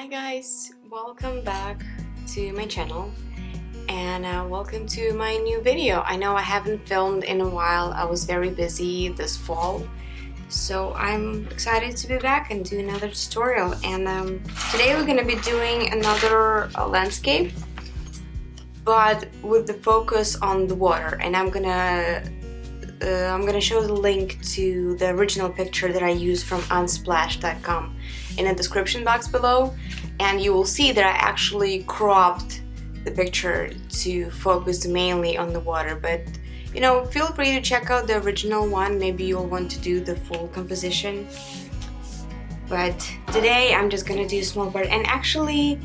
Hi guys, welcome back to my channel and welcome to my new video. I know I haven't filmed in a while. I was very busy this fall, so I'm excited to be back and do another tutorial. And today we're gonna be doing another landscape, but with the focus on the water. And I'm gonna show the link to the original picture that I used from unsplash.com in the description box below, and you will see that I actually cropped the picture to focus mainly on the water. But you know, feel free to check out the original one. Maybe you'll want to do the full composition, but today I'm just gonna do a small part. And actually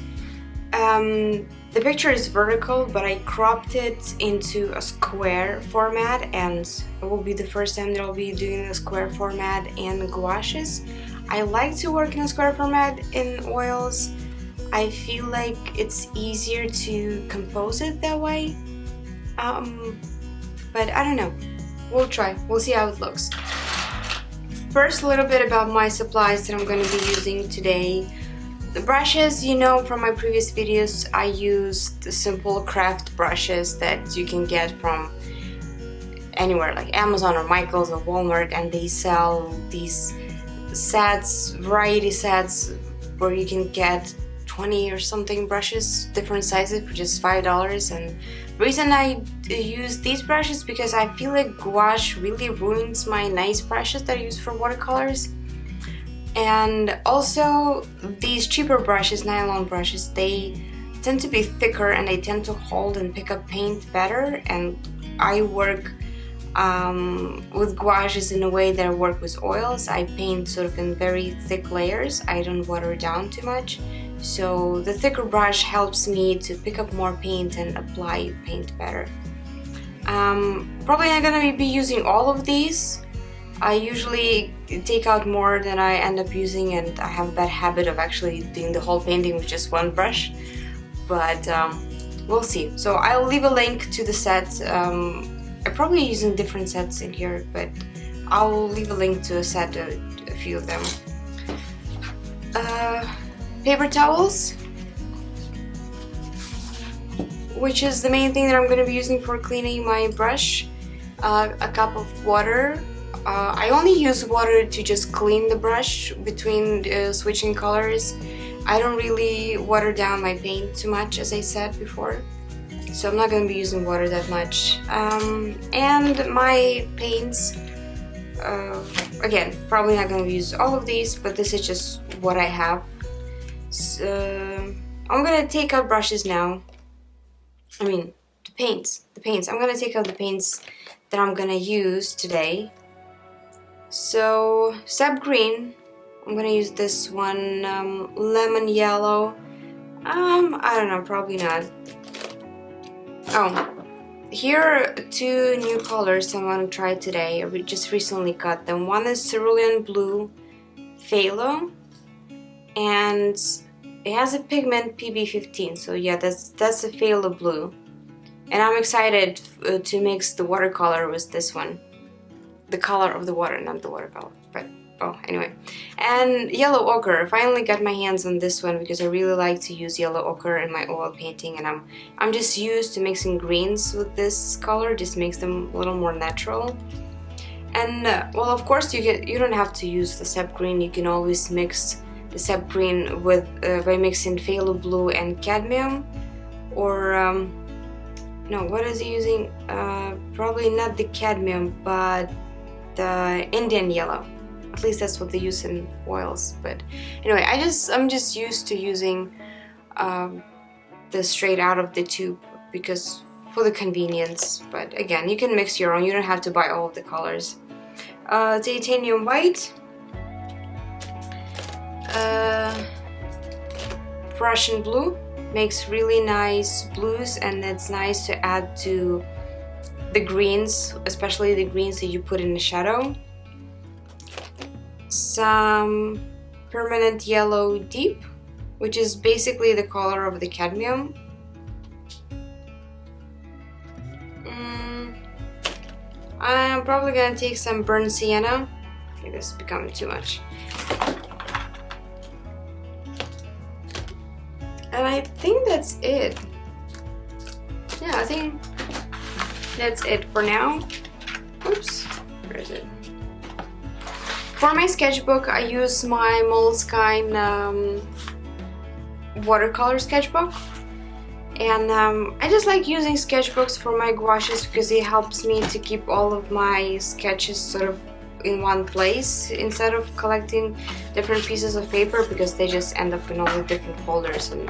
the picture is vertical, but I cropped it into a square format, and it will be the first time that I'll be doing the square format in gouaches. I like to work in a square format in oils. I feel like it's easier to compose it that way, but I don't know. We'll try. We'll see how it looks. First, a little bit about my supplies that I'm going to be using today. The brushes, you know from my previous videos, I use the simple craft brushes that you can get from anywhere like Amazon or Michael's or Walmart, and they sell these sets, variety sets, where you can get 20 or something brushes, different sizes, for just $5. And the reason I use these brushes because I feel like gouache really ruins my nice brushes that I use for watercolors. And also these cheaper brushes, nylon brushes, they tend to be thicker and they tend to hold and pick up paint better. And I work with gouaches in a way that I work with oils. I paint sort of in very thick layers. I don't water down too much. So the thicker brush helps me to pick up more paint and apply paint better. Probably not gonna be using all of these. I usually take out more than I end up using, and I have a bad habit of actually doing the whole painting with just one brush, but we'll see. So I'll leave a link to the set. I'm probably using different sets in here, but I'll leave a link to a set, a few of them. Paper towels, which is the main thing that I'm going to be using for cleaning my brush. A cup of water. I only use water to just clean the brush between switching colors. I don't really water down my paint too much, as I said before, so I'm not going to be using water that much. And my paints, again, probably not going to use all of these, but this is just what I have. So I'm going to take out brushes now. I mean, the paints. I'm going to take out the paints that I'm going to use today. So, sap green, I'm gonna use this one, lemon yellow, I don't know, probably not. Oh, here are two new colors I want to try today. I just recently got them. One is cerulean blue phthalo, and it has a pigment PB15, so yeah, that's a phthalo blue. And I'm excited to mix the watercolor with this one. The color of the water, not the watercolor, but oh, anyway. And yellow ochre. I finally got my hands on this one because I really like to use yellow ochre in my oil painting, and I'm just used to mixing greens with this color. Just makes them a little more natural. And well, of course, you don't have to use the sap green. You can always mix the sap green with by mixing phthalo blue and cadmium, or no, what is he using? Probably not the cadmium, but the Indian yellow. At least that's what they use in oils. But anyway, I'm just used to using the straight out of the tube because for the convenience. But again, you can mix your own. You don't have to buy all of the colors. Titanium white, Prussian blue. Makes really nice blues, and it's nice to add to the greens, especially the greens that you put in the shadow. Some permanent yellow deep, which is basically the color of the cadmium. I'm probably gonna take some burnt sienna. Okay, this is becoming too much. And I think that's it. Yeah, I think that's it for now. Oops, where is it? For my sketchbook, I use my Moleskine watercolor sketchbook. And I just like using sketchbooks for my gouaches because it helps me to keep all of my sketches sort of in one place instead of collecting different pieces of paper, because they just end up in all the different folders and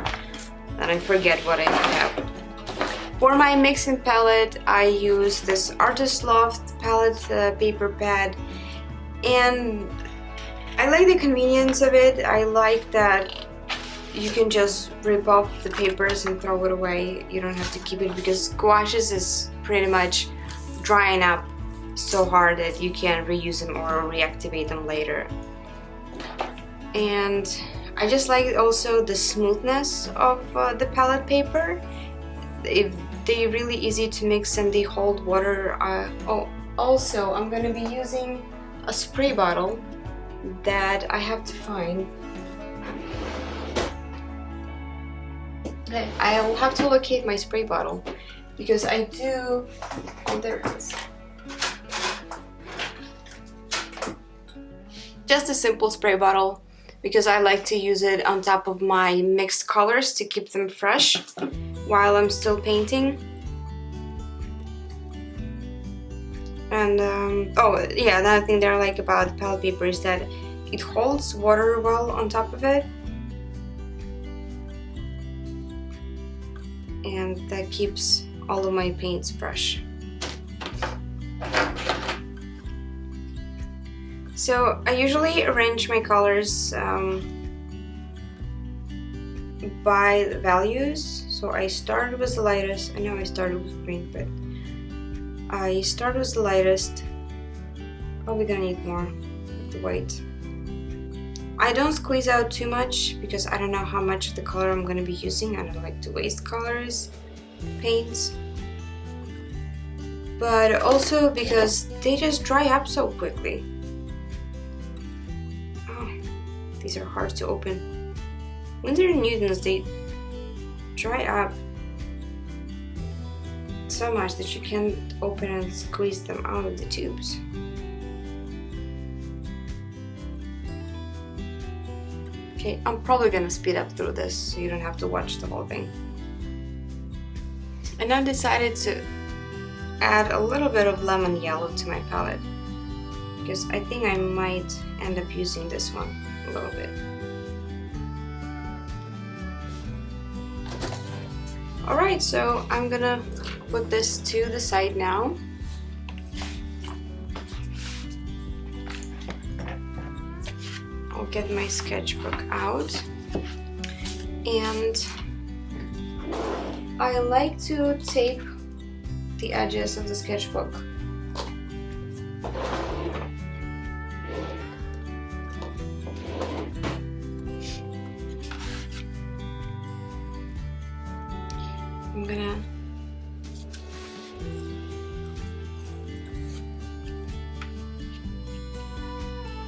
then I forget what I have. For my mixing palette, I use this Artist Loft palette paper pad, and I like the convenience of it. I like that you can just rip off the papers and throw it away. You don't have to keep it, because gouaches is pretty much drying up so hard that you can't reuse them or reactivate them later. And I just like also the smoothness of the palette paper. They're really easy to mix and they hold water. Oh, also I'm gonna be using a spray bottle that I have to find. I'll have to locate my spray bottle because I do. Oh, there it is. Just a simple spray bottle because I like to use it on top of my mixed colors to keep them fresh while I'm still painting. And oh yeah, another thing that I like about the palette paper is that it holds water well on top of it. And that keeps all of my paints fresh. So I usually arrange my colors by the values. So I started with the lightest. I know I started with green, but I start with the lightest. Probably gonna need more of the white. I don't squeeze out too much because I don't know how much of the color I'm going to be using. I don't like to waste colors, paints. But also because they just dry up so quickly. Oh, these are hard to open. When they're Newtons, they dry up so much that you can't open and squeeze them out of the tubes. Okay, I'm probably gonna speed up through this so you don't have to watch the whole thing. And I've decided to add a little bit of lemon yellow to my palette because I think I might end up using this one a little bit. Alright, so I'm gonna put this to the side now. I'll get my sketchbook out, and I like to tape the edges of the sketchbook. I'm gonna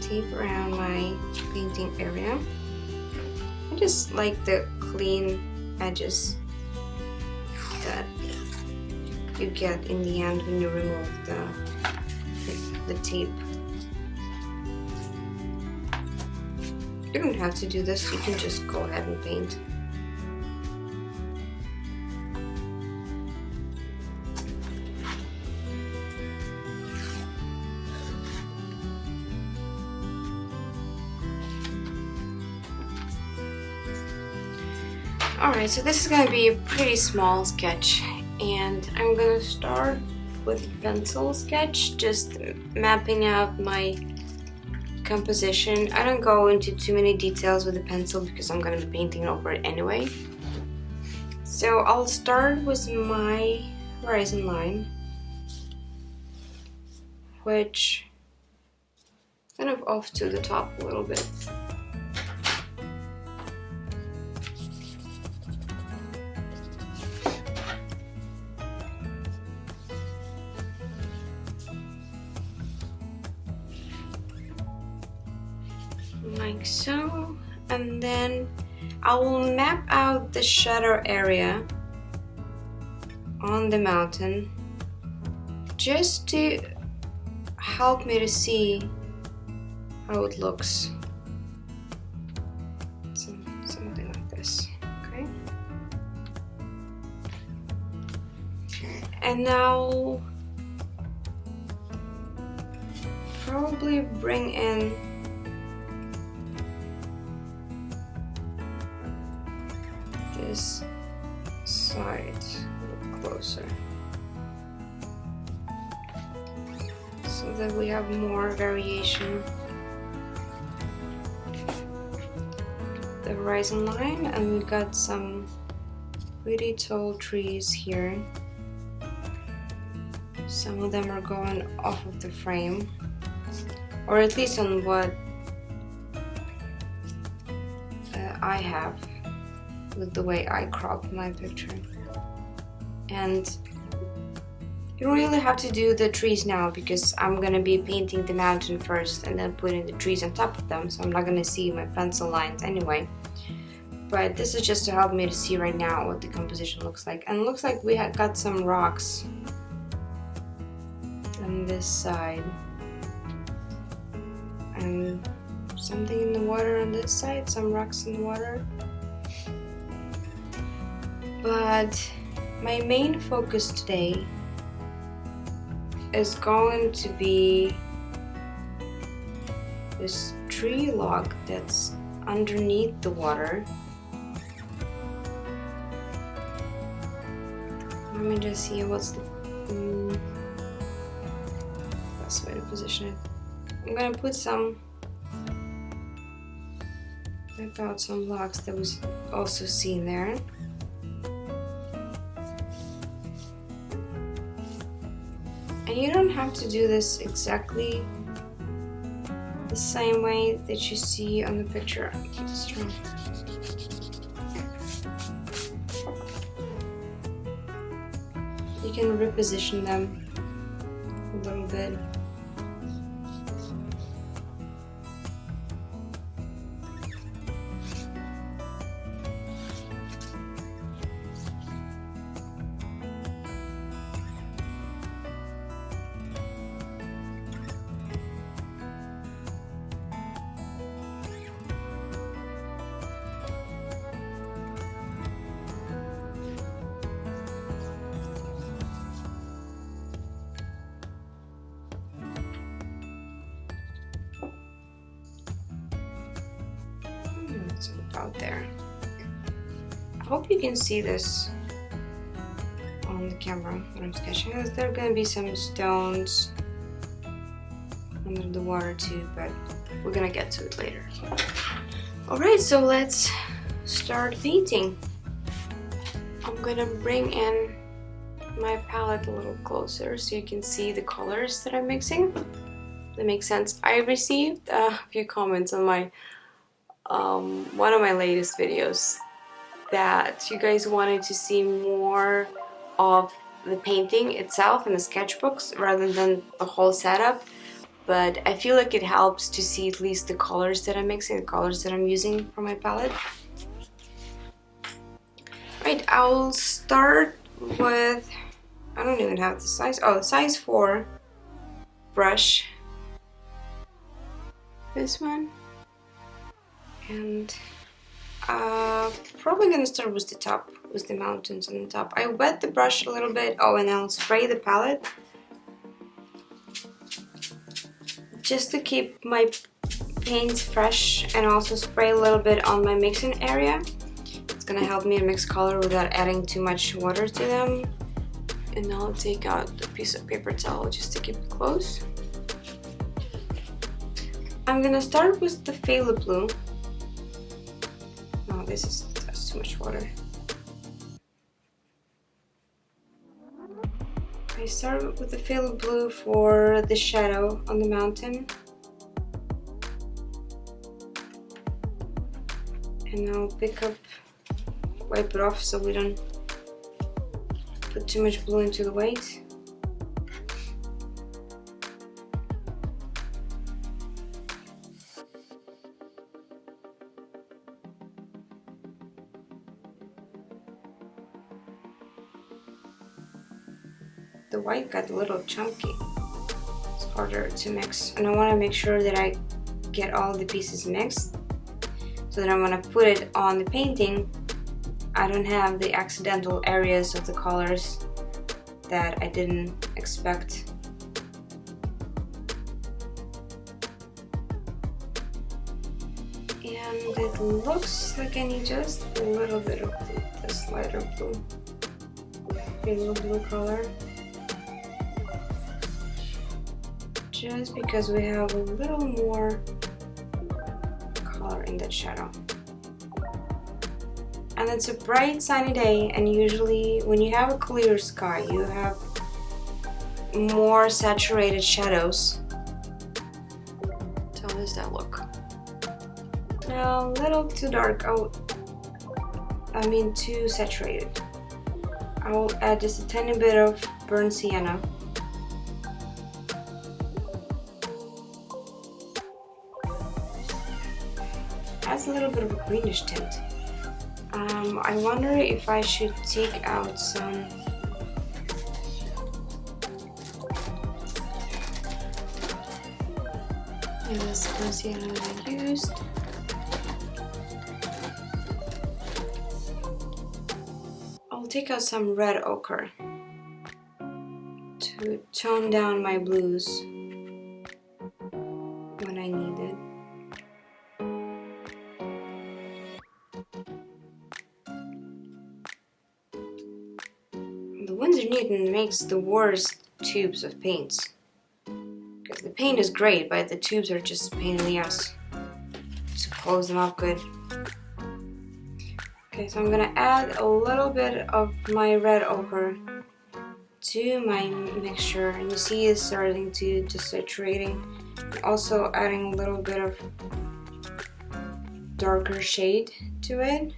tape around my painting area. I just like the clean edges that you get in the end when you remove the tape. You don't have to do this, you can just go ahead and paint. Alright, so this is going to be a pretty small sketch, and I'm going to start with pencil sketch, just mapping out my composition. I don't go into too many details with the pencil because I'm going to be painting over it anyway. So I'll start with my horizon line, which is kind of off to the top a little bit. Like so, and then I will map out the shadow area on the mountain just to help me to see how it looks. Something like this, okay? And now probably bring in this side a little closer so that we have more variation. The horizon line, and we've got some pretty tall trees here. Some of them are going off of the frame, or at least on what I have with the way I crop my picture. And you don't really have to do the trees now because I'm gonna be painting the mountain first and then putting the trees on top of them, so I'm not gonna see my pencil lines anyway. But this is just to help me to see right now what the composition looks like. And it looks like we have got some rocks on this side and something in the water on this side, some rocks in the water. But my main focus today is going to be this tree log that's underneath the water. Let me just see what's the best way to position it. I'm gonna put about some logs that was also seen there. And you don't have to do this exactly the same way that you see on the picture. Just try. You can reposition them a little bit. Out there. I hope you can see this on the camera when I'm sketching. There are going to be some stones under the water too, but we're gonna get to it later. Alright, so let's start painting. I'm gonna bring in my palette a little closer so you can see the colors that I'm mixing. That makes sense. I received a few comments on my one of my latest videos that you guys wanted to see more of the painting itself in the sketchbooks rather than the whole setup, but I feel like it helps to see at least the colors that I'm mixing, the colors that I'm using for my palette. Right, I'll start with, I don't even have the size, oh, size 4 brush, this one. And probably gonna start with the top, with the mountains on the top. I wet the brush a little bit. Oh, and I'll spray the palette just to keep my paints fresh, and also spray a little bit on my mixing area. It's gonna help me mix color without adding too much water to them. And I'll take out a piece of paper towel just to keep it close. I'm gonna start with the phthalo blue. No, that's too much water. I start with the phthalo blue for the shadow on the mountain. And I'll pick up, wipe it off so we don't put too much blue into the white. the white got a little chunky. It's harder to mix, and I want to make sure that I get all the pieces mixed, so that I'm going to put it on the painting. I don't have the accidental areas of the colors that I didn't expect. And it looks like I need just a little bit of this lighter blue, pale blue color, just because we have a little more color in that shadow. And it's a bright sunny day, and usually when you have a clear sky you have more saturated shadows. So how does that look? Now a little too dark, too saturated. I will add just a tiny bit of burnt sienna. Adds a little bit of a greenish tint. I wonder if I should take out some of this burnt sienna that I used. I'll take out some red ochre to tone down my blues when I need it. The Winsor Newton makes the worst tubes of paints, because the paint is great, but the tubes are just a pain in the ass to close them up good. Okay, so I'm gonna add a little bit of my red ochre to my mixture, and you see it's starting to just saturating. Also adding a little bit of darker shade to it,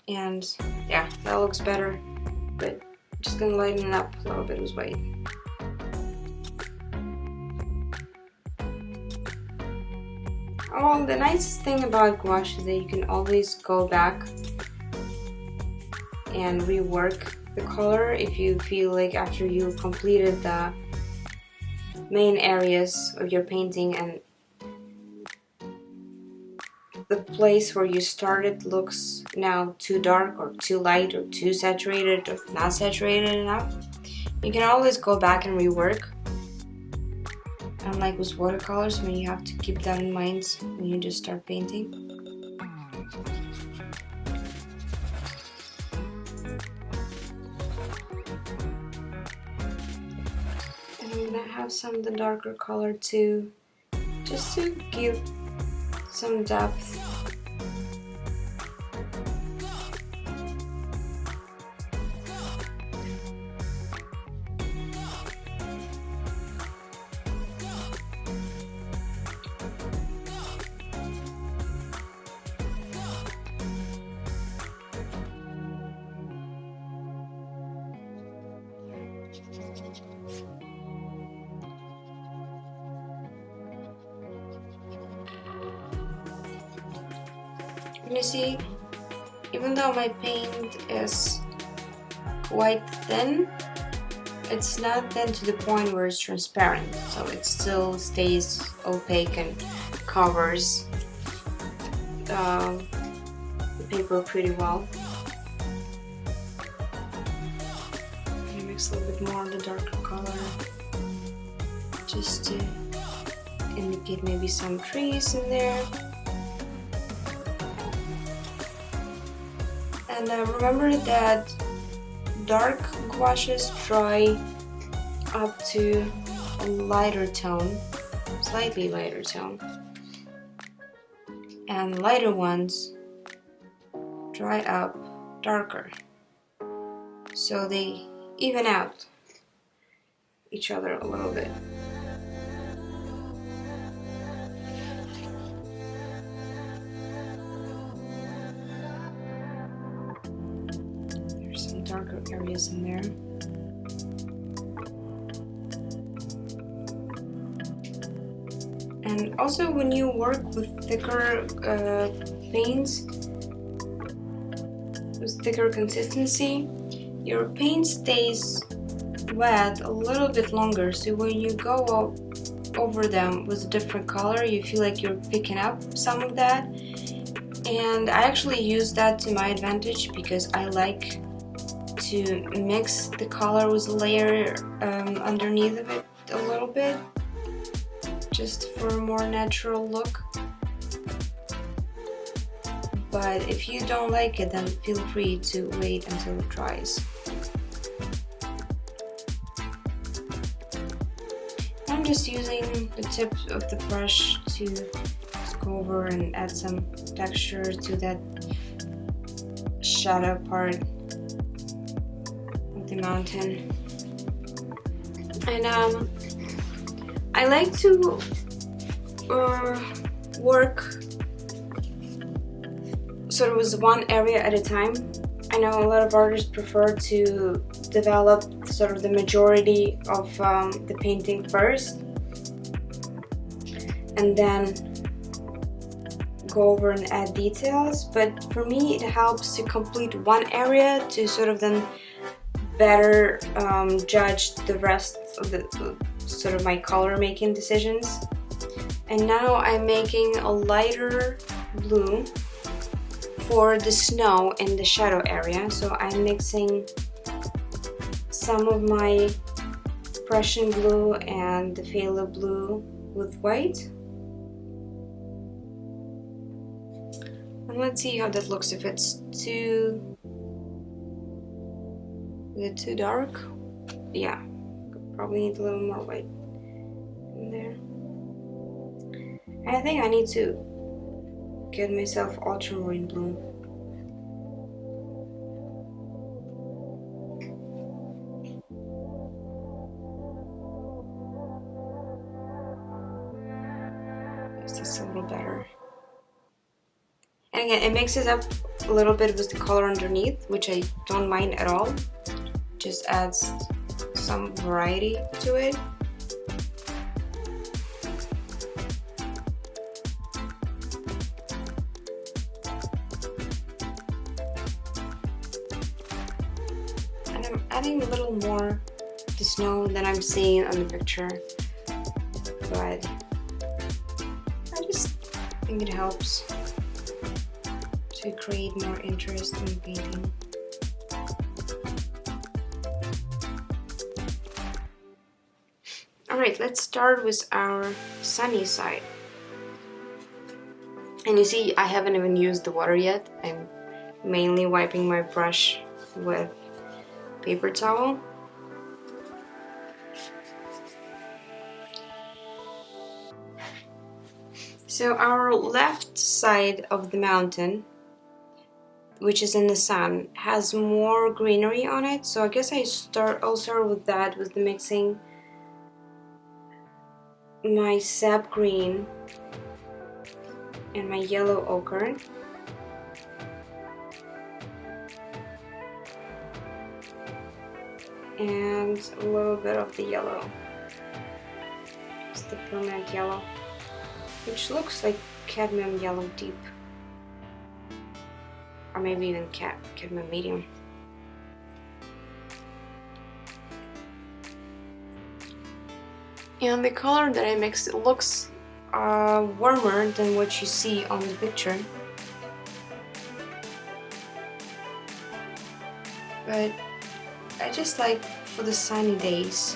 and yeah, that looks better. But just gonna lighten it up a little bit with white. Well, the nicest thing about gouache is that you can always go back and rework the color if you feel like after you completed the main areas of your painting and the place where you started looks now too dark or too light or too saturated or not saturated enough. You can always go back and rework. Unlike with watercolors, when you have to keep that in mind when you just start painting. And I'm gonna have some of the darker color too, just to give some depth. You see, even though my paint is quite thin, it's not thin to the point where it's transparent, so it still stays opaque and covers the paper pretty well. I'm gonna mix a little bit more of the darker color just to indicate maybe some trees in there. And remember that dark gouaches dry up to a lighter tone, slightly lighter tone, and lighter ones dry up darker, so they even out each other a little bit. Darker areas in there. And also when you work with thicker paints, with thicker consistency, your paint stays wet a little bit longer, so when you go over them with a different color, you feel like you're picking up some of that. And I actually use that to my advantage because I like to mix the color with a layer underneath of it a little bit, just for a more natural look. But if you don't like it, then feel free to wait until it dries. I'm just using the tip of the brush to just go over and add some texture to that shadow part of the mountain. And I like to work sort of with one area at a time. I know a lot of artists prefer to develop sort of the majority of the painting first and then go over and add details, but for me it helps to complete one area to sort of then better judge the rest of the sort of my color making decisions. And now I'm making a lighter blue for the snow in the shadow area, so I'm mixing some of my Prussian blue and the phthalo blue with white. And let's see how that looks. If it's too... is it too dark? Yeah, probably need a little more white in there. And I think I need to get myself ultramarine blue. Is this a little better? And again, it mixes up a little bit with the color underneath, which I don't mind at all. Just adds some variety to it. And I'm adding a little more of the snow than I'm seeing on the picture, but I just think it helps to create more interest in painting. Alright, let's start with our sunny side. And you see, I haven't even used the water yet. I'm mainly wiping my brush with paper towel. So our left side of the mountain, which is in the sun, has more greenery on it, so I guess I'll start with that, with the mixing my sap green and my yellow ochre. And a little bit of the yellow. It's the permanent yellow, which looks like cadmium yellow deep. Or maybe even cadmium medium. And the color that I mixed looks warmer than what you see on the picture. But I just like, for the sunny days,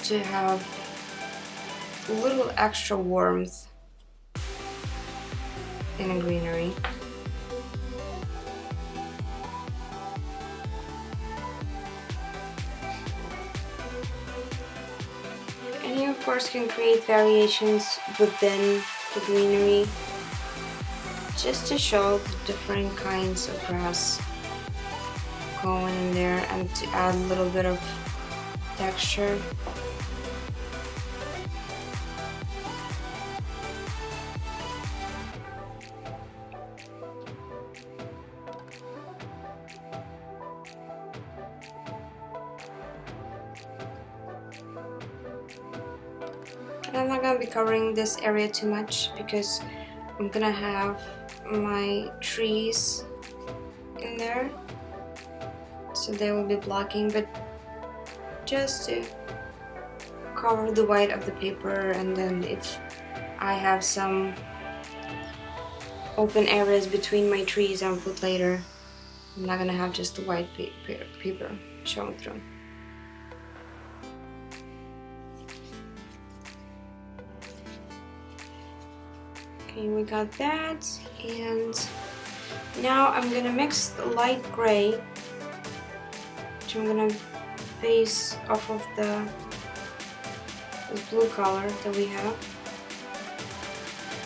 to have a little extra warmth in the greenery. And you of course can create variations within the greenery just to show the different kinds of grass going in there and to add a little bit of texture. And I'm not going to be covering this area too much because I'm going to have my trees in there, so they will be blocking, but just to cover the white of the paper, and then if I have some open areas between my trees I'll put later. I'm not gonna have just the white paper showing through. Okay, we got that, and now I'm gonna mix the light gray, which I'm gonna base off of this blue color that we have.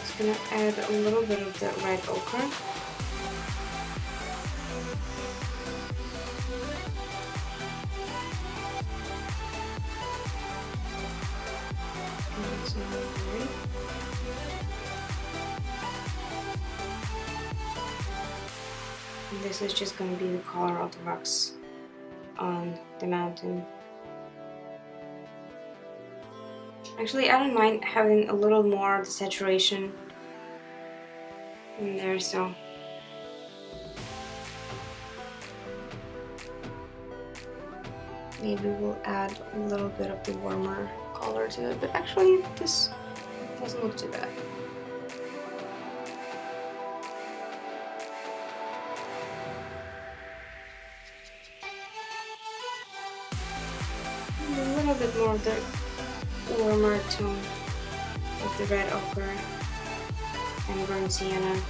Just gonna add a little bit of the red ochre. And this is just going to be the color of the rocks on the mountain. Actually, I don't mind having a little more saturation in there, so maybe we'll add a little bit of the warmer color to it, but actually this doesn't look too bad. A little bit more of the warmer tone of the red ochre and burnt sienna,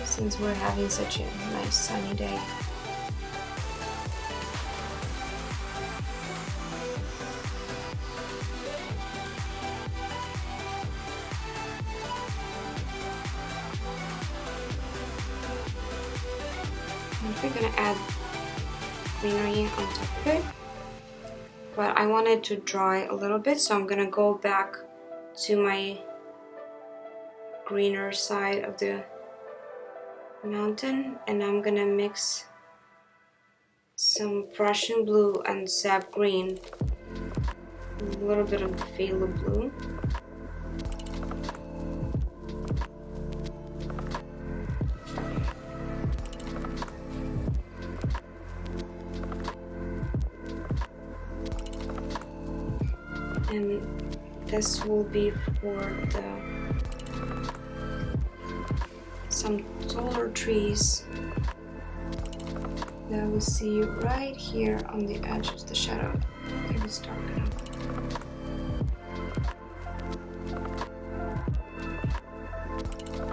since we're having such a nice sunny day. We're gonna add greenery on top of it, but I want it to dry a little bit, so I'm gonna go back to my greener side of the mountain, and I'm gonna mix some Prussian blue and sap green, a little bit of phthalo blue. And this will be for some taller trees that we see right here on the edge of the shadow. If it's dark enough.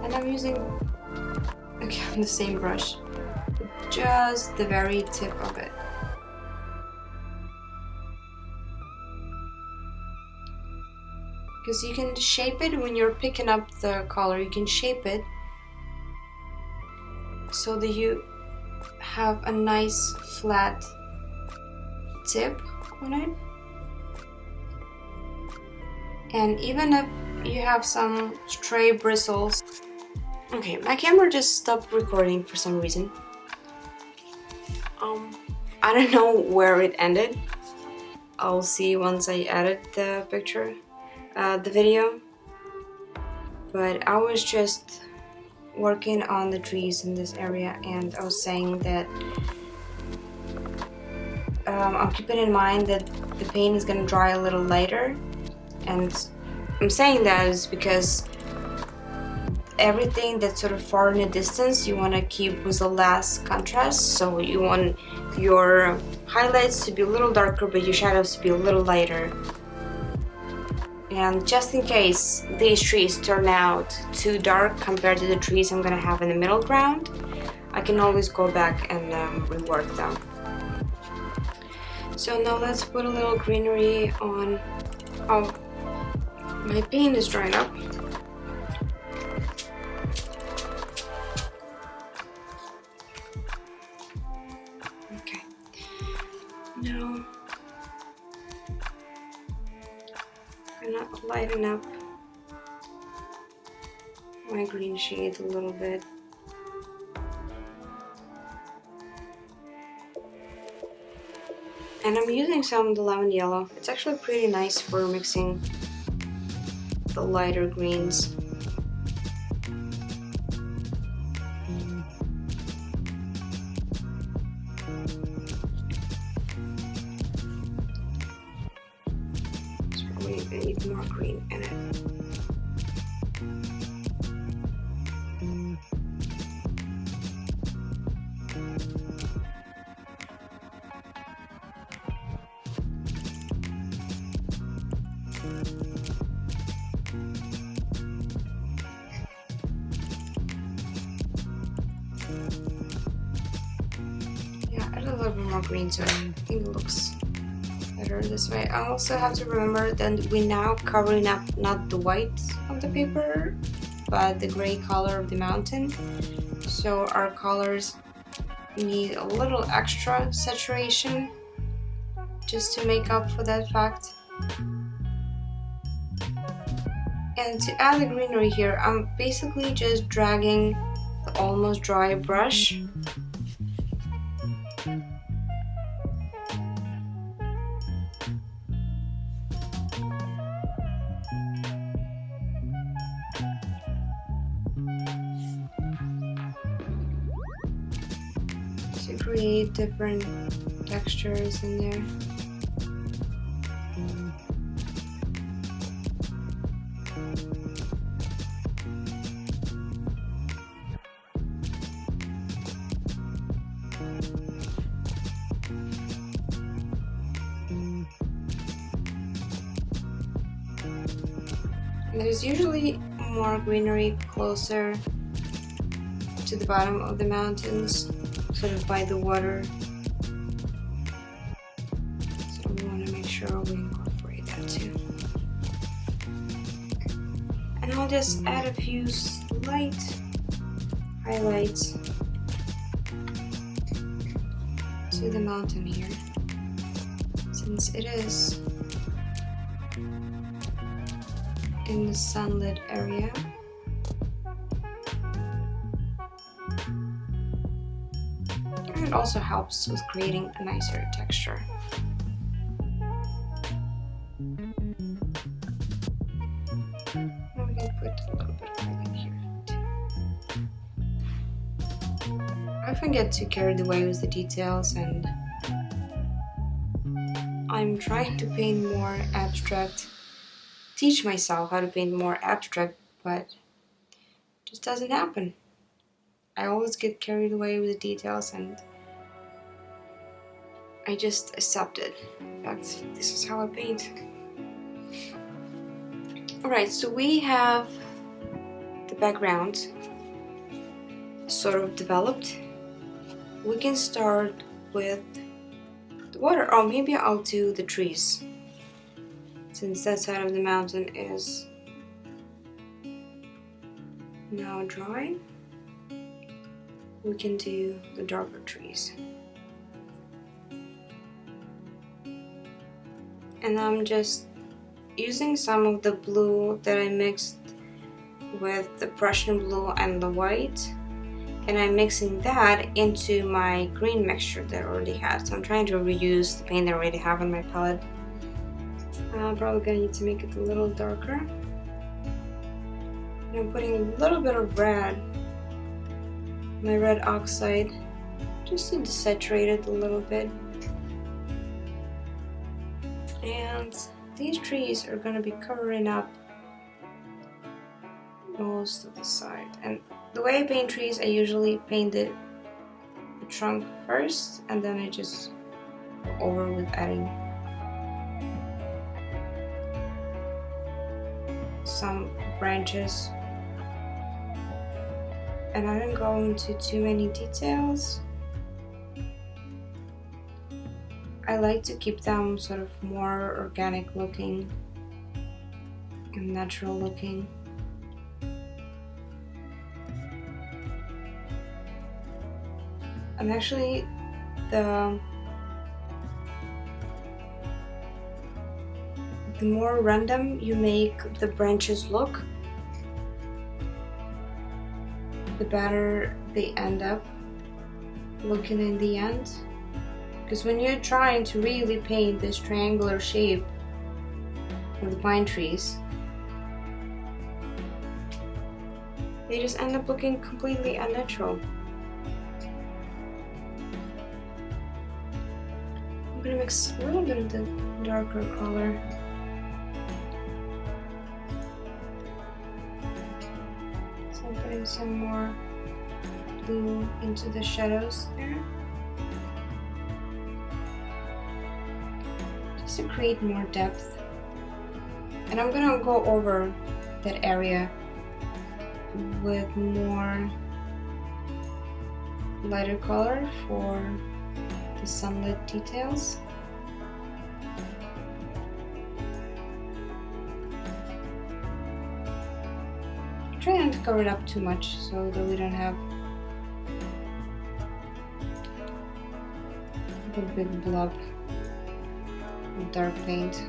And I'm using again the same brush, just the very tip of it. Because you can shape it when you're picking up the color, you can shape it so that you have a nice flat tip on it. And even if you have some stray bristles. Okay, my camera just stopped recording for some reason. I don't know where it ended. I'll see once I edit the picture. The video, but I was just working on the trees in this area, and I was saying that I'm keeping in mind that the paint is going to dry a little later, and I'm saying that is because everything that's sort of far in the distance you want to keep with the last contrast, so you want your highlights to be a little darker but your shadows to be a little lighter. And just in case these trees turn out too dark compared to the trees I'm gonna have in the middle ground, I can always go back and rework them. So now let's put a little greenery on. Oh, my paint is dried up. Okay, now I'm gonna lighten up my green shade a little bit. And I'm using some of the lemon yellow. It's actually pretty nice for mixing the lighter greens. need more green in it. Yeah, add a little bit more green so I think it looks better this way. I also have to remember that we're now covering up not the white of the paper, but the gray color of the mountain. So our colors need a little extra saturation just to make up for that fact. And to add the greenery here, I'm basically just dragging the almost dry brush to create different textures in there. There's usually more greenery closer to the bottom of the mountains, sort of by the water. So we want to make sure we incorporate that too. And I'll just add a few slight highlights to the mountain here, since it is in the sunlit area. And it also helps with creating a nicer texture. And we can put a little bit of highlight here too. I often get too carried away with the details, and I'm trying to paint more abstract, teach myself how to paint more abstract, but it just doesn't happen. I always get carried away with the details, and I just accept it. In fact, this is how I paint. Alright, so we have the background sort of developed. We can start with the water, or maybe I'll do the trees, since that side of the mountain is now dry. We can do the darker trees. And I'm just using some of the blue that I mixed with the Prussian blue and the white, and I'm mixing that into my green mixture that I already had. So I'm trying to reuse the paint that I already have on my palette. I'm probably gonna need to make it a little darker. And I'm putting a little bit of red, my red oxide, just to desaturate it a little bit. And these trees are gonna be covering up most of the side. And the way I paint trees, I usually paint the trunk first, and then I just go over with adding some branches. And I didn't go into too many details. I like to keep them sort of more organic looking and natural looking. And actually the more random you make the branches look, the better they end up looking in the end. Because when you're trying to really paint this triangular shape of the pine trees, they just end up looking completely unnatural. I'm gonna mix a little bit of the darker color I'm putting some more blue into the shadows there, just to create more depth. And I'm gonna go over that area with more lighter color for the sunlit details. Try not to cover it up too much so that we don't have a big blob of dark paint.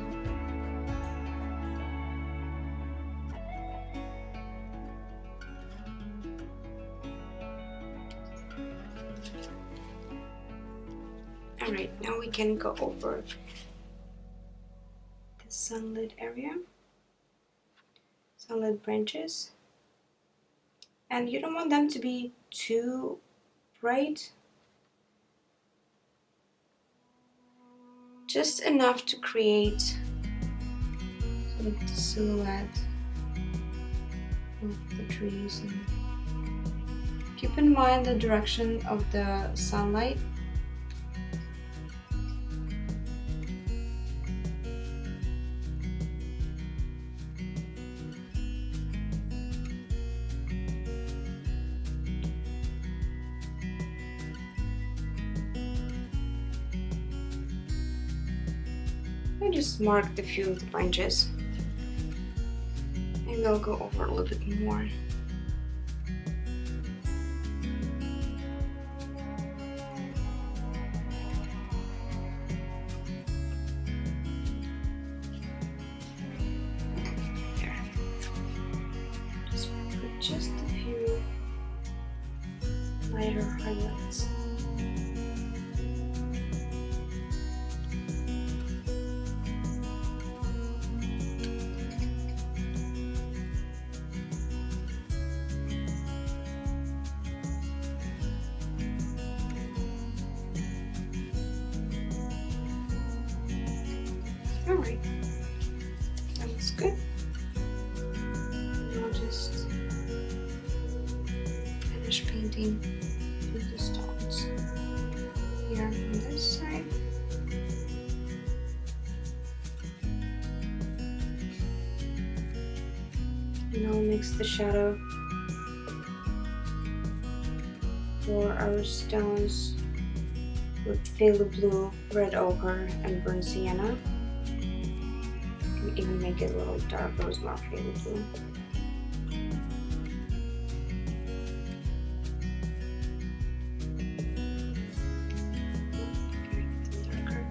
Alright, now we can go over the sunlit area, sunlit branches. And you don't want them to be too bright, just enough to create sort of the silhouette of the trees. And keep in mind the direction of the sunlight. I just marked a few of the branches. Maybe I'll go over a little bit more. There. Just put just a few lighter highlights. Alright, that looks good. And I'll just finish painting with the stones here on this side. And I'll mix the shadow for our stones with phthalo blue, red ochre, and burnt sienna. Even make it a little darker with more phthalo blue. Darker.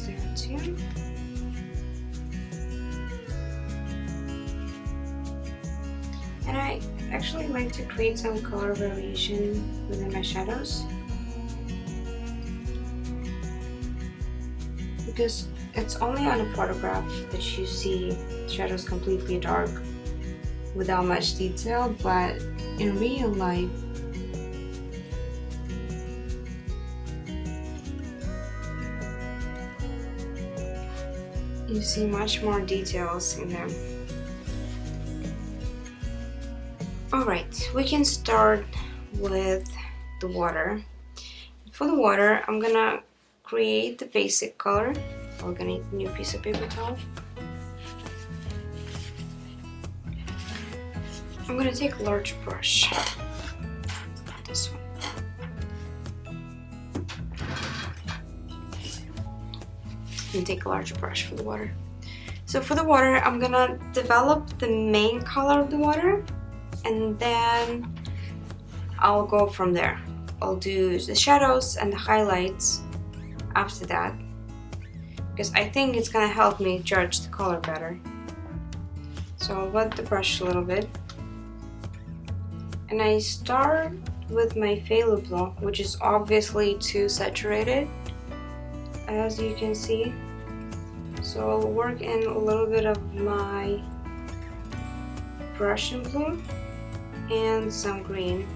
There too. And I actually like to create some color variation within my shadows, because it's only on a photograph that you see shadows completely dark without much detail, but in real life you see much more details in them. Alright, we can start with the water. For the water, I'm gonna create the basic color. We're gonna need a new piece of paper towel. I'm gonna take a large brush. This one. And take a large brush for the water. So for the water, I'm gonna develop the main color of the water, and then I'll go from there. I'll do the shadows and the highlights after that, because I think it's gonna help me judge the color better. So I'll wet the brush a little bit, and I start with my phthalo blue, which is obviously too saturated, as you can see. So I'll work in a little bit of my Prussian blue and some green.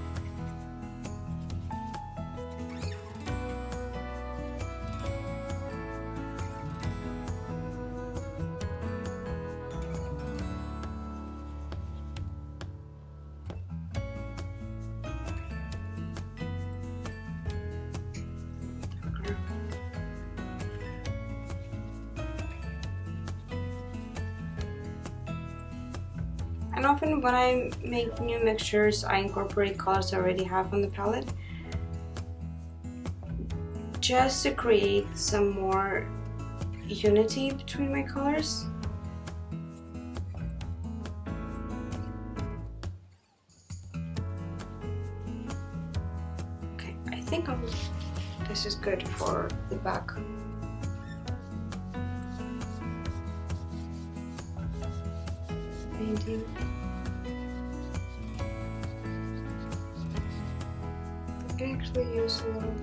And often when I make new mixtures, I incorporate colors I already have on the palette, just to create some more unity between my colors. Okay, I think this is good for the back. Painting. I can actually use a little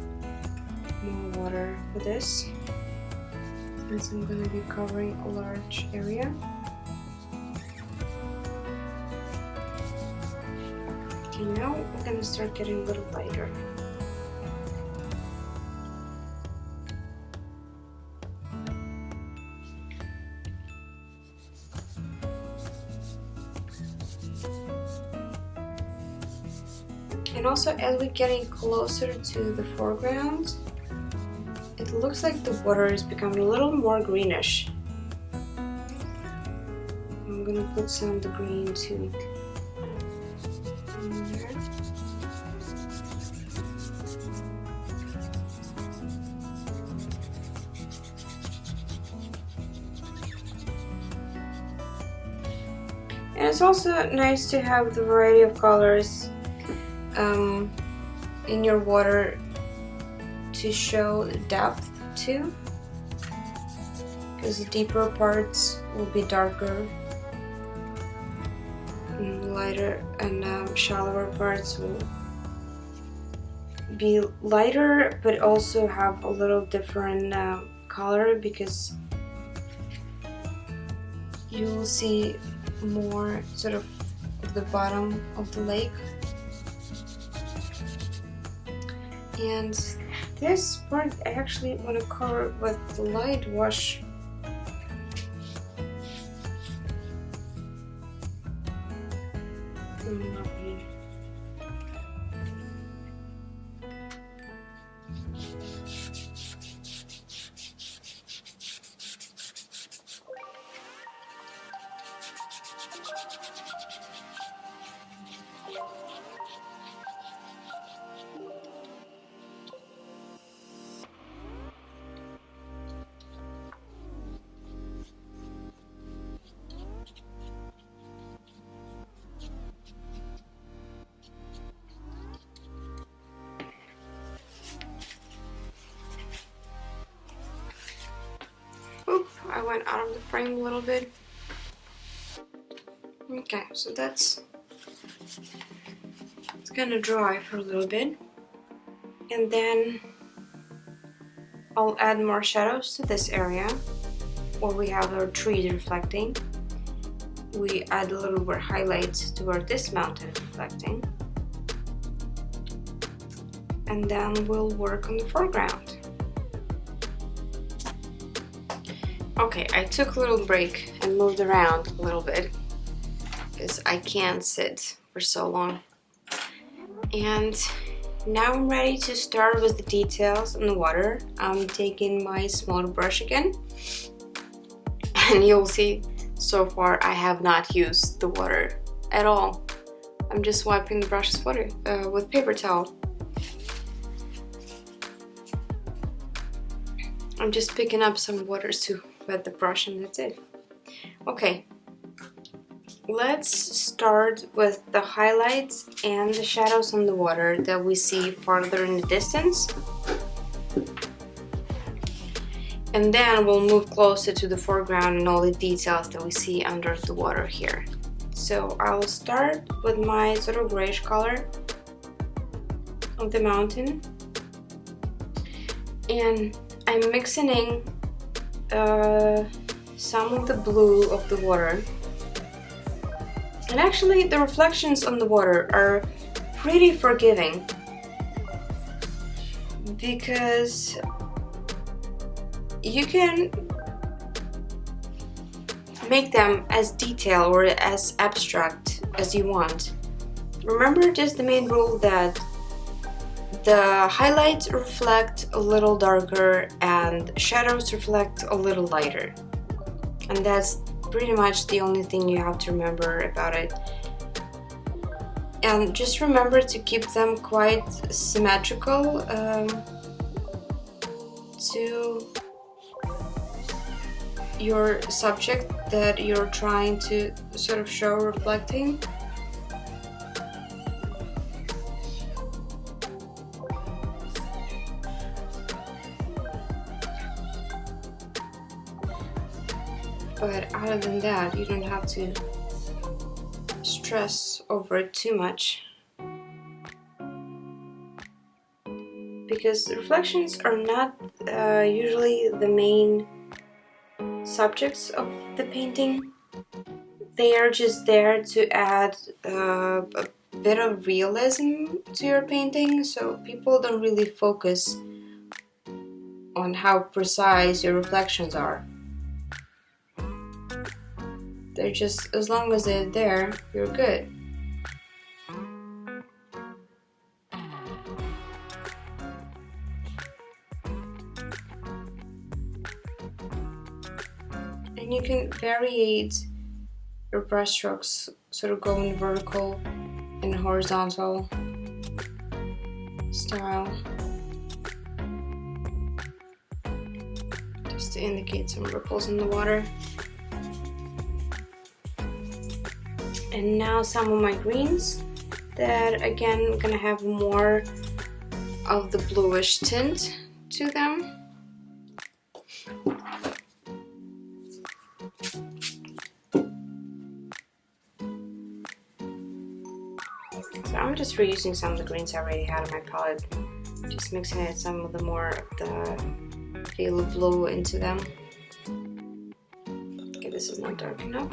more water for this, since I'm going to be covering a large area. Okay, now we're going to start getting a little lighter. And also, as we're getting closer to the foreground, it looks like the water is becoming a little more greenish. I'm gonna put some of the green too in there. And it's also nice to have the variety of colors in your water to show the depth too, because the deeper parts will be darker and lighter, and shallower parts will be lighter but also have a little different color, because you will see more sort of the bottom of the lake. And this part I actually want to cover with the light wash. Oop, I went out of the frame a little bit. Okay, so it's gonna dry for a little bit, and then I'll add more shadows to this area where we have our trees reflecting. We add a little more highlights to where this mountain is reflecting, and then we'll work on the foreground. Okay, I took a little break and moved around a little bit because I can't sit for so long. And now I'm ready to start with the details in the water. I'm taking my smaller brush again, and you'll see so far I have not used the water at all. I'm just wiping the brush with paper towel. I'm just picking up some water to wet the brush, and that's it. Okay, let's start with the highlights and the shadows on the water that we see farther in the distance, and then we'll move closer to the foreground and all the details that we see under the water here. So I'll start with my sort of grayish color of the mountain, and I'm mixing in some of the blue of the water. And actually the reflections on the water are pretty forgiving because you can make them as detailed or as abstract as you want. Remember just the main rule that the highlights reflect a little darker and shadows reflect a little lighter. And that's pretty much the only thing you have to remember about it. And just remember to keep them quite symmetrical to your subject that you're trying to sort of show reflecting. But other than that, you don't have to stress over it too much, because reflections are not usually the main subjects of the painting. They are just there to add a bit of realism to your painting, so people don't really focus on how precise your reflections are. They're just, as long as they're there, you're good. And you can variate your brush strokes, sort of go in vertical and horizontal style, just to indicate some ripples in the water. And now some of my greens that again gonna have more of the bluish tint to them. So I'm just reusing some of the greens I already had on my palette, just mixing it some of the more of the phthalo blue into them. Okay, this is not dark enough.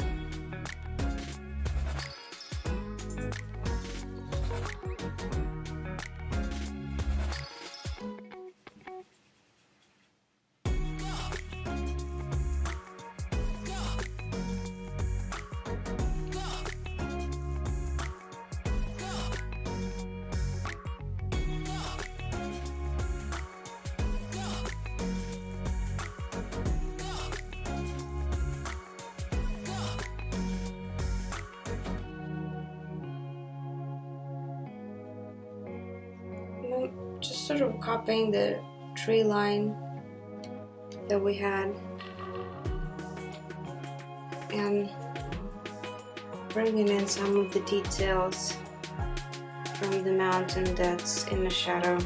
Just sort of copying the tree line that we had and bringing in some of the details from the mountain that's in the shadow.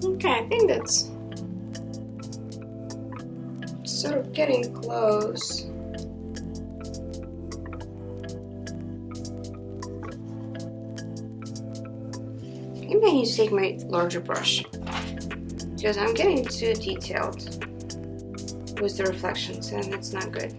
Okay, I think that's sort of getting close. Maybe I need to take my larger brush because I'm getting too detailed with the reflections and it's not good.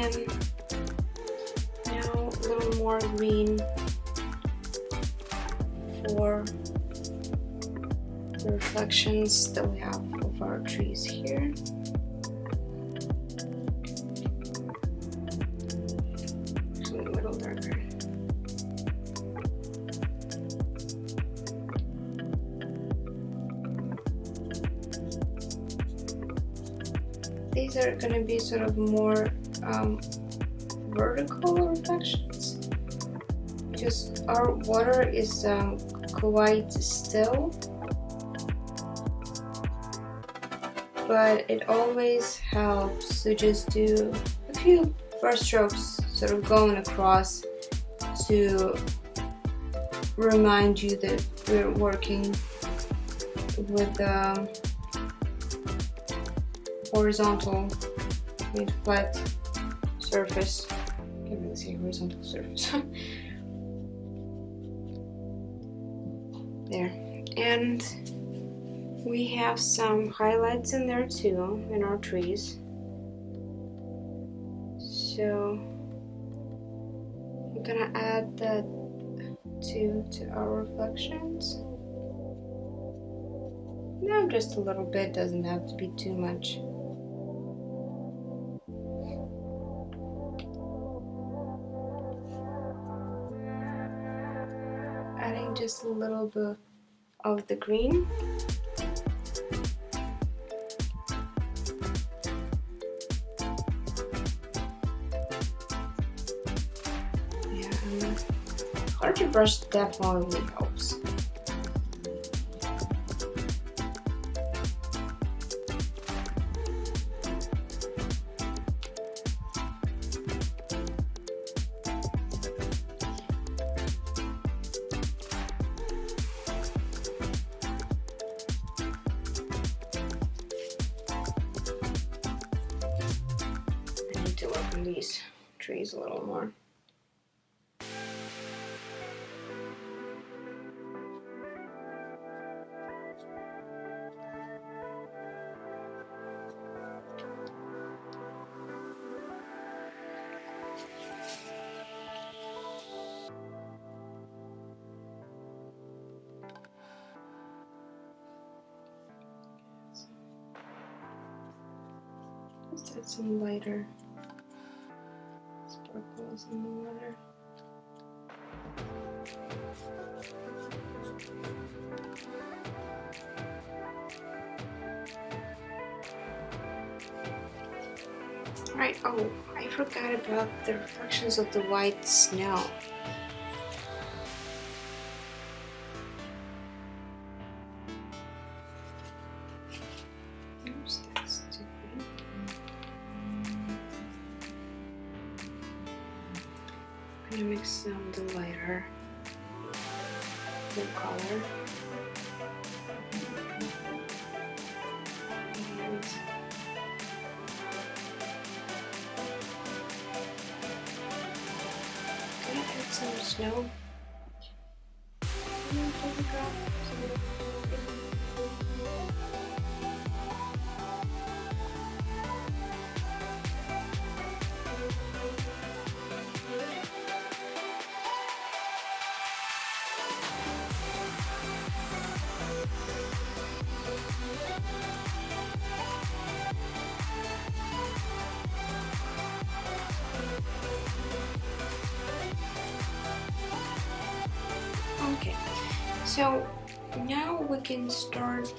And now a little more green for the reflections that we have of our trees here. Actually, a little darker. These are going to be sort of more vertical reflections because our water is quite still, but it always helps to just do a few brush strokes sort of going across to remind you that we're working with horizontal with flat surface. I can't really say horizontal surface. There. And we have some highlights in there too in our trees. So I'm gonna add that too to our reflections. Now just a little bit, doesn't have to be too much. Adding just a little bit of the green. Yeah, and larger brush definitely helps. To work on these trees a little more. Just add some lighter sparkles in the water. Right, oh, I forgot about the reflections of the white snow. Oops, that's too green. I'm gonna mix some of the lighter blue color. And gonna add some snow. Okay, so now we can start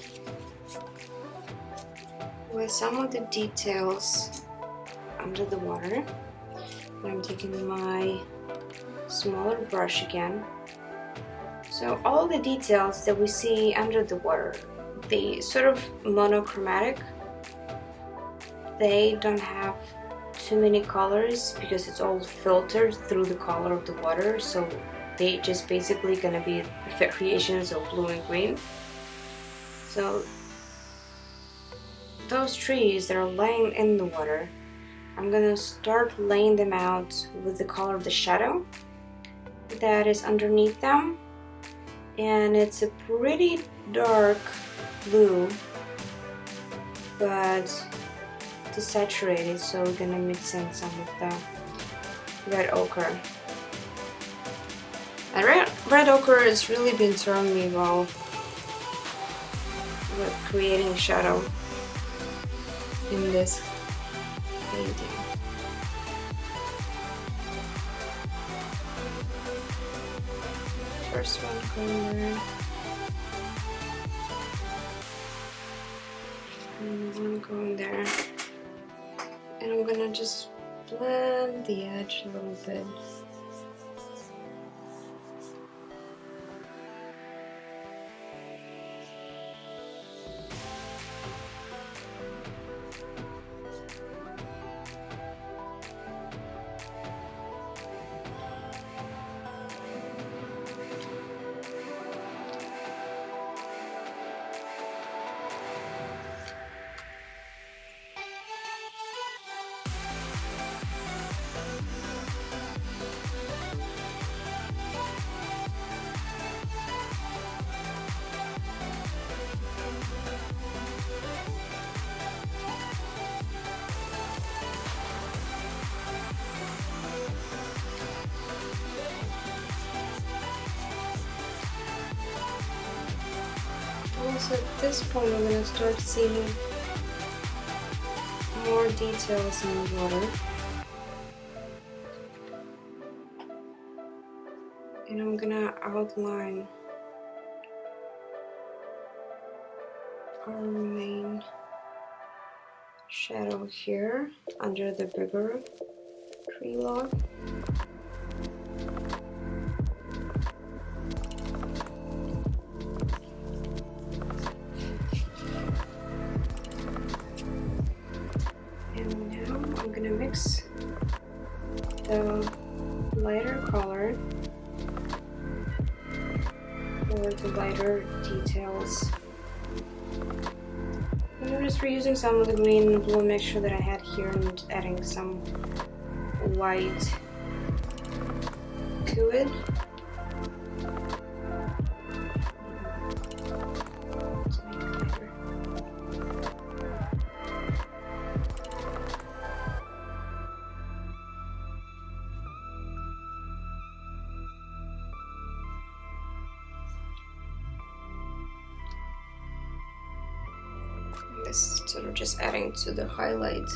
with some of the details under the water. I'm taking my smaller brush again. So all the details that we see under the water, they sort of monochromatic. They don't have too many colors because it's all filtered through the color of the water, so they just basically gonna be variations of blue and green. So those trees that are laying in the water, I'm gonna start laying them out with the color of the shadow that is underneath them, and it's a pretty dark blue, but to saturate it, so we're gonna mix in some of the red ochre. And red ochre has really been serving me well with creating shadow in this painting. First one going there. And one going there. And I'm gonna just blend the edge a little bit. Also at this point I'm going to start seeing more details in the water. And I'm going to outline our main shadow here under the bigger tree log. I'm gonna mix the lighter color for the lighter details. And I'm just reusing some of the green and blue mixture that I had here and adding some white to it. This sort of just adding to the highlight.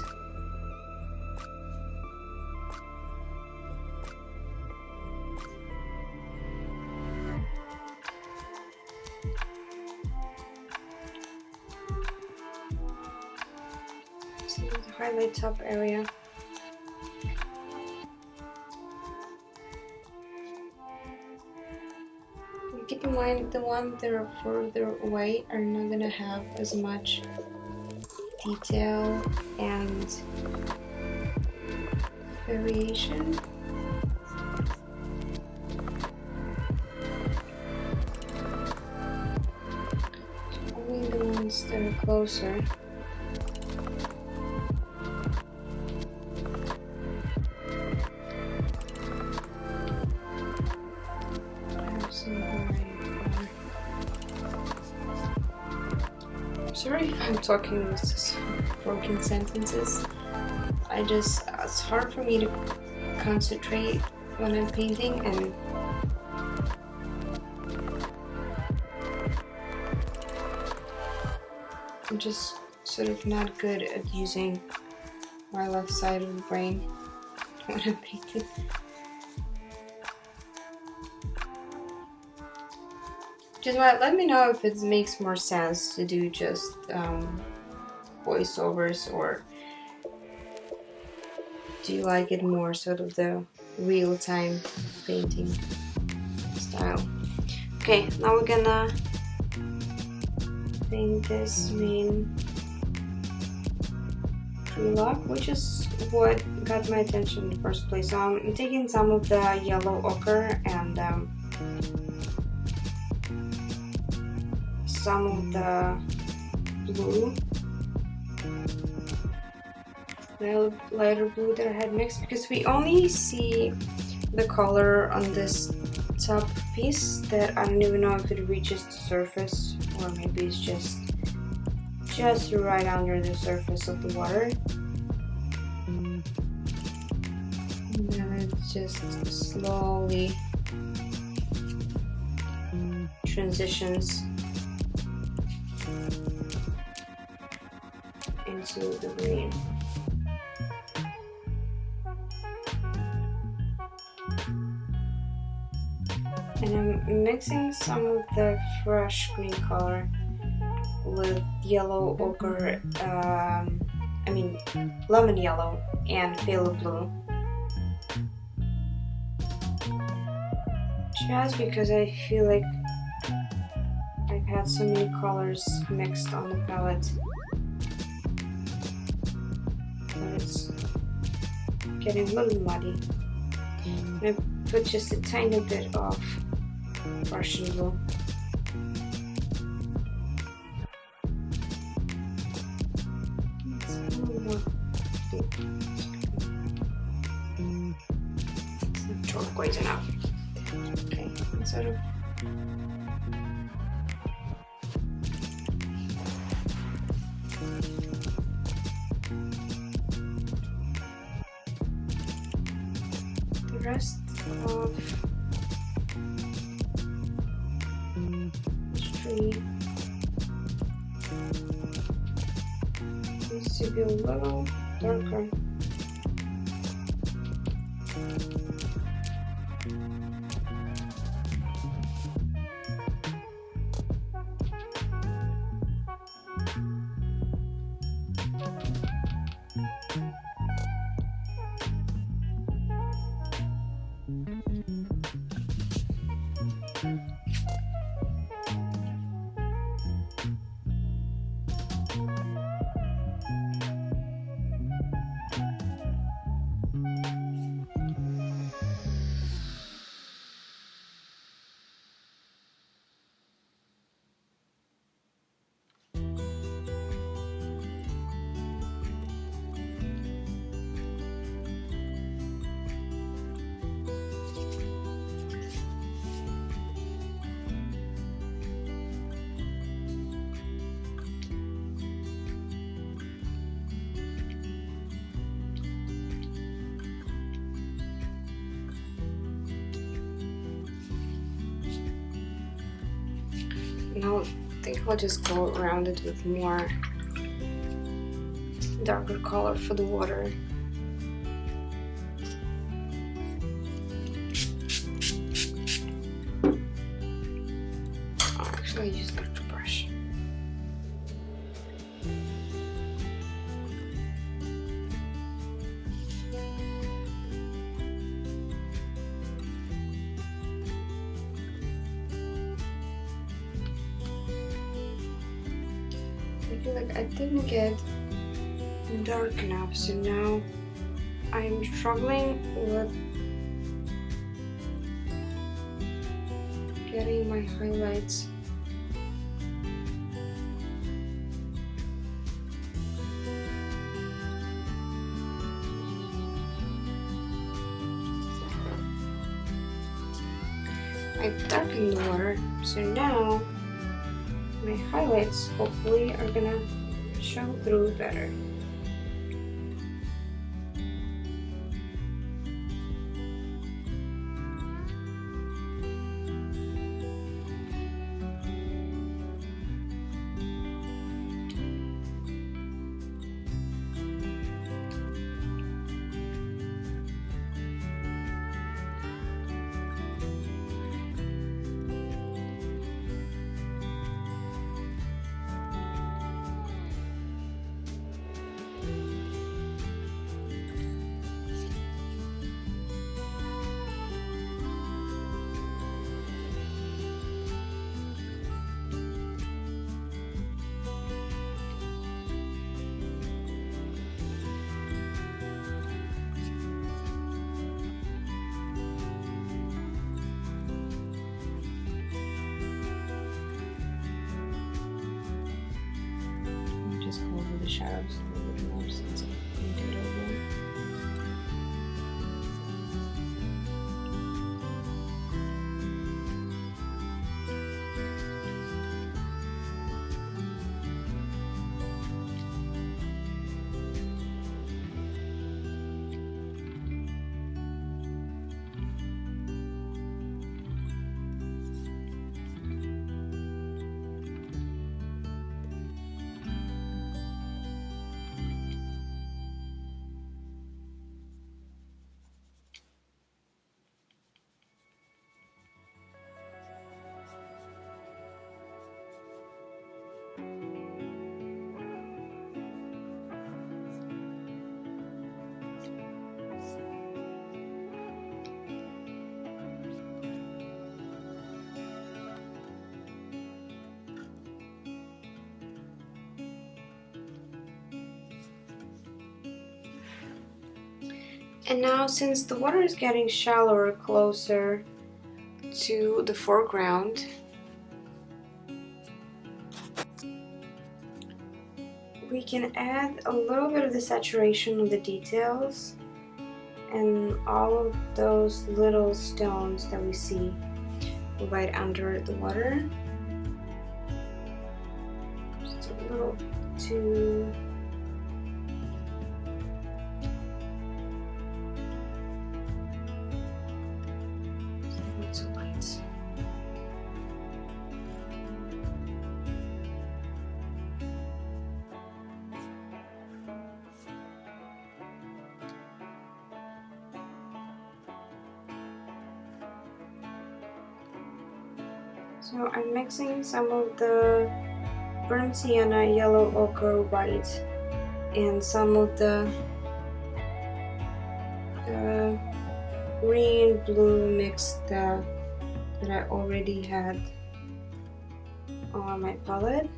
So the highlight top area. Keep in mind the ones that are further away are not gonna have as much detail and variation. Only the ones that are closer. Sorry if I'm talking with broken sentences. It's hard for me to concentrate when I'm painting, and I'm just sort of not good at using my left side of the brain when I'm painting. Just let me know if it makes more sense to do just voiceovers, or do you like it more sort of the real-time painting style. Okay, now we're gonna paint this main tree log, which is what got my attention in the first place. So I'm taking some of the yellow ochre and some of the blue, lighter blue that I had mixed, because we only see the color on this top piece that I don't even know if it reaches the surface, or maybe it's just right under the surface of the water. And then it just slowly transitions into the green. And I'm mixing some of the fresh green color with yellow ochre, lemon yellow and phthalo blue. Just because I feel like I've had so many colors mixed on the palette that it's getting a little muddy. I'm going to put just a tiny bit of Russian blue. It's not turquoise enough. Okay, sort of. The rest of this tree needs to be a little darker. Now I think I'll just go around it with more darker color for the water. Oh, actually, I used a brush. I feel like I didn't get dark enough, so now I'm struggling with getting my highlights. I've darkened the water, so now my highlights hopefully are gonna show through better. The shadows a little bit more since I painted over. And now, since the water is getting shallower, closer to the foreground, we can add a little bit of the saturation of the details and all of those little stones that we see right under the water. Just a little too. So I'm mixing some of the burnt sienna, yellow ochre, white, and some of the green, blue mix that I already had on my palette.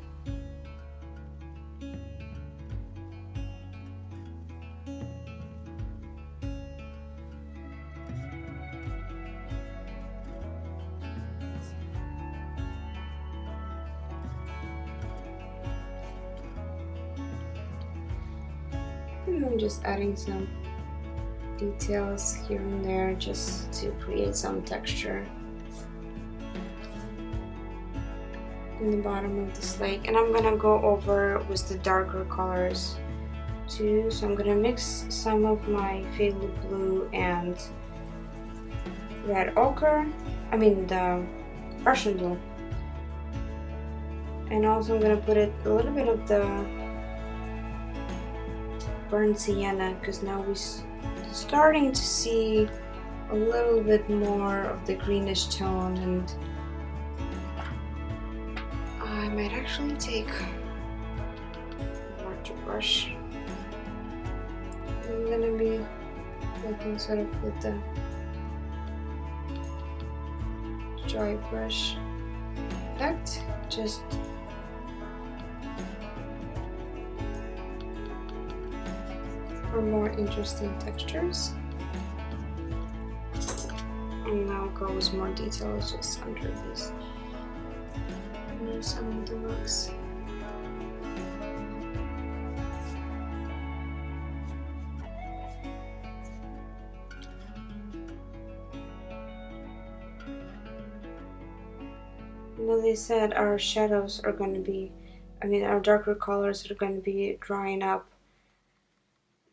And I'm just adding some details here and there just to create some texture in the bottom of this lake. And I'm gonna go over with the darker colors too. So I'm gonna mix some of my phthalo blue and red ochre, the Prussian blue, and also I'm gonna put a little bit of the burnt sienna, because now we're starting to see a little bit more of the greenish tone, and I might actually take a larger brush. I'm gonna be working sort of with the dry brush effect, just for more interesting textures. And now go with more details just under these, under some of the rocks. You know, they said our shadows are going to be, our darker colors are going to be drying up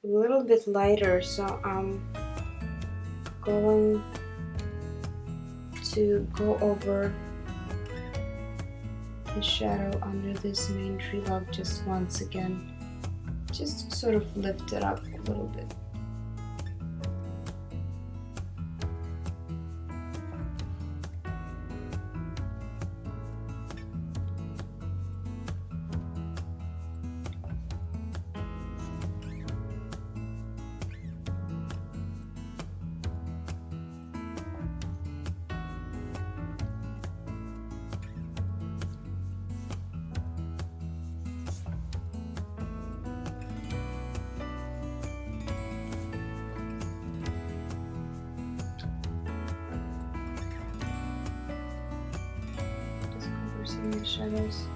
a little bit lighter, so I'm going to go over the shadow under this main tree log just once again, just to sort of lift it up a little bit. In the shadows.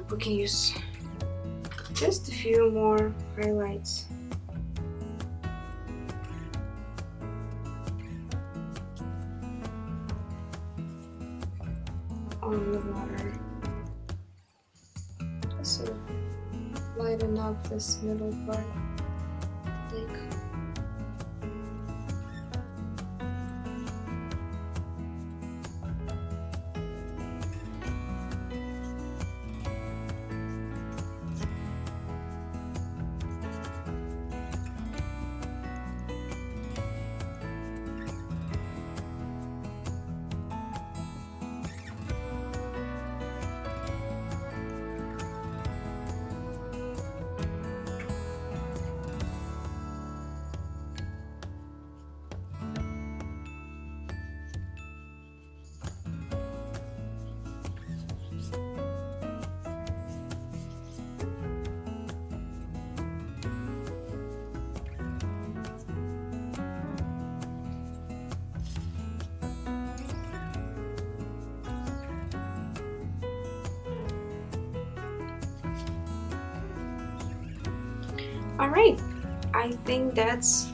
We can use just a few more highlights on the water, just sort of lighten up this middle part. Like, alright, I think that's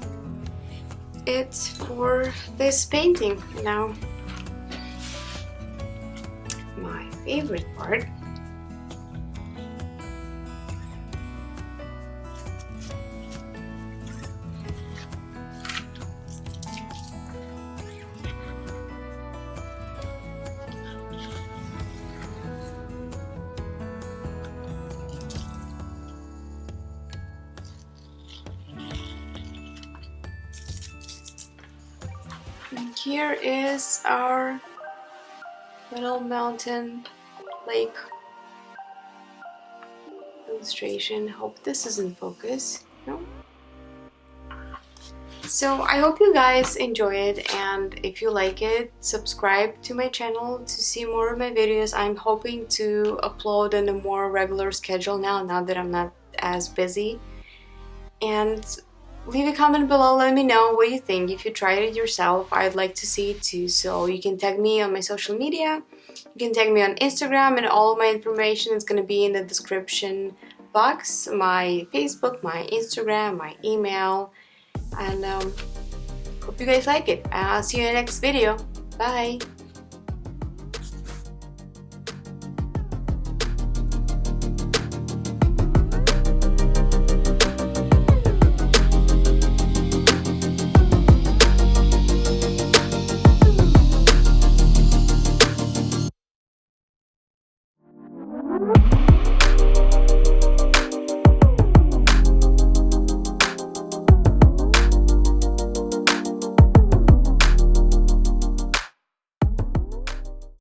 it for this painting. Now, my favorite part. And here is our little mountain lake illustration. Hope this is in focus. No? So I hope you guys enjoy it, and if you like it, subscribe to my channel to see more of my videos. I'm hoping to upload on a more regular schedule now that I'm not as busy. And leave a comment below, let me know what you think. If you tried it yourself, I'd like to see it too. So you can tag me on my social media, you can tag me on Instagram, and all of my information is going to be in the description box. My Facebook, my Instagram, my email. And hope you guys like it. I'll see you in the next video. Bye!